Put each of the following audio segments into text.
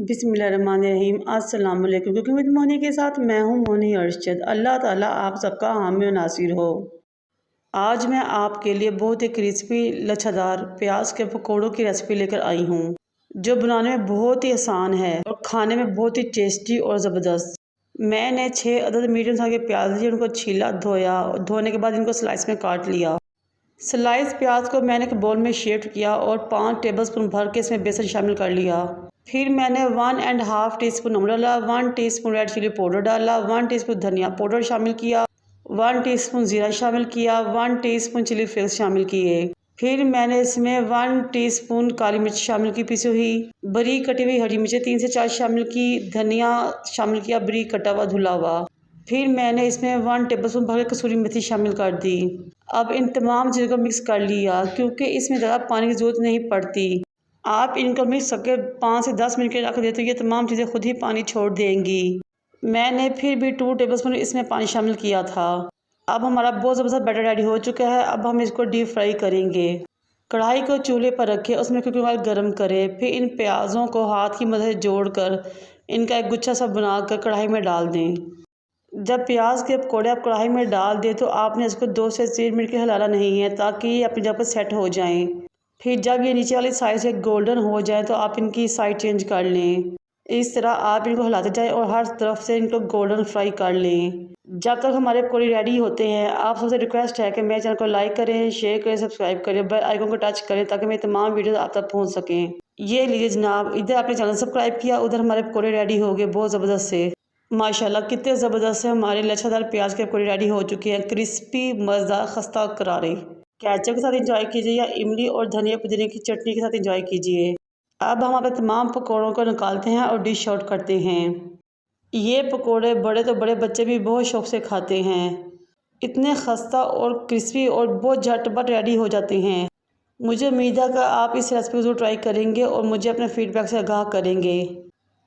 बिस्मिल्लाहिर्रहमानिर्रहीम। अस्सलाम वालेकुम। क्योंकि विद मोनी के साथ मैं हूँ मोनी अरशद। अल्लाह ताला आप सबका हामी और नासिर हो। आज मैं आपके लिए बहुत ही क्रिस्पी लच्छादार प्याज के पकौड़ों की रेसिपी लेकर आई हूँ, जो बनाने में बहुत ही आसान है और खाने में बहुत ही टेस्टी और ज़बरदस्त। मैंने 6 अदद मीडियम साइज के प्याज लिए, उनको छीला, धोया। धोने के बाद इनको स्लाइस में काट लिया। स्लाइस प्याज को मैंने एक बाउल में शिफ्ट किया और 5 टेबलस्पून भर के इसमें बेसन शामिल कर लिया। फिर मैंने 1.5 टीस्पून नमक डाला, 1 टीस्पून रेड चिली पाउडर डाला, 1 टीस्पून धनिया पाउडर शामिल किया, 1 टीस्पून जीरा शामिल किया, 1 टीस्पून चिली फ्लेक्स शामिल किए। फिर मैंने इसमें 1 टीस्पून काली मिर्च शामिल की पिसी हुई, बारीक कटी हुई हरी मिर्चें 3 से 4 शामिल की, धनिया शामिल किया बारीक कटा हुआ धुला हुआ। फिर मैंने इसमें 1 टेबलस्पून भर कसूरी मेथी शामिल कर दी। अब इन तमाम चीज़ों को मिक्स कर लिया, क्योंकि इसमें ज़्यादा पानी की ज़रूरत नहीं पड़ती। आप इनको मिक्स करके 5 से 10 मिनट के रख देते, ये तमाम चीज़ें खुद ही पानी छोड़ देंगी। मैंने फिर भी 2 टेबलस्पून इसमें पानी शामिल किया था। अब हमारा बहुत ज़बरदस्त बैटर रेडी हो चुका है। अब हम इसको डीप फ्राई करेंगे। कढ़ाई को चूल्हे पर रखें, उसमें कुकिंग ऑयल गर्म करें। फिर इन प्याज़ों को हाथ की मदद से जोड़कर इनका एक गुच्छा सा बनाकर कढ़ाई में डाल दें। जब प्याज के पकौड़े आप कढ़ाई में डाल दें तो आपने इसको 2 से 3 मिनट के हिलाना नहीं है, ताकि ये अपनी जगह पर सेट हो जाएं। फिर जब ये नीचे वाली साइड से गोल्डन हो जाए तो आप इनकी साइड चेंज कर लें। इस तरह आप इनको हिलाते जाएं और हर तरफ से इनको गोल्डन फ्राई कर लें। जब तक हमारे पकौड़े रेडी होते हैं, आप सबसे रिक्वेस्ट है कि मेरे चैनल को लाइक करें, शेयर करें, सब्सक्राइब करें, बेल आइकन को टच करें, ताकि मेरी तमाम वीडियोस आप तक पहुँच सकें। ये लीजिए जनाब, इधर आपने चैनल सब्सक्राइब किया, उधर हमारे पकौड़े रेडी हो गए बहुत ज़बरदस्त से। माशाल्लाह कितने ज़बरदस्त से हमारे लच्छादार प्याज के पकौड़े रेडी हो चुके हैं। क्रिस्पी, मज़ेदार, खस्ता करारे। केचप के साथ एंजॉय कीजिए या इमली और धनिया पुदीने की चटनी के साथ एंजॉय कीजिए। अब हम अपने तमाम पकौड़ों को निकालते हैं और डिश आउट करते हैं। ये पकौड़े बड़े तो बड़े बच्चे भी बहुत शौक़ से खाते हैं। इतने खस्ता और क्रिस्पी और बहुत झटपट रेडी हो जाते हैं। मुझे उम्मीद है कि आप इस रेसिपी को ज़रूर ट्राई करेंगे और मुझे अपने फीडबैक से आगाह करेंगे।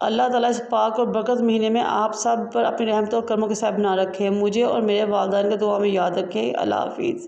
अल्लाह ताला इस पाक और बरकत महीने में आप सब पर अपनी रहमत और करमों के साथ बना रखे। मुझे और मेरे वालिदैन को दुआ में याद रखें। अल्लाह हाफिज़।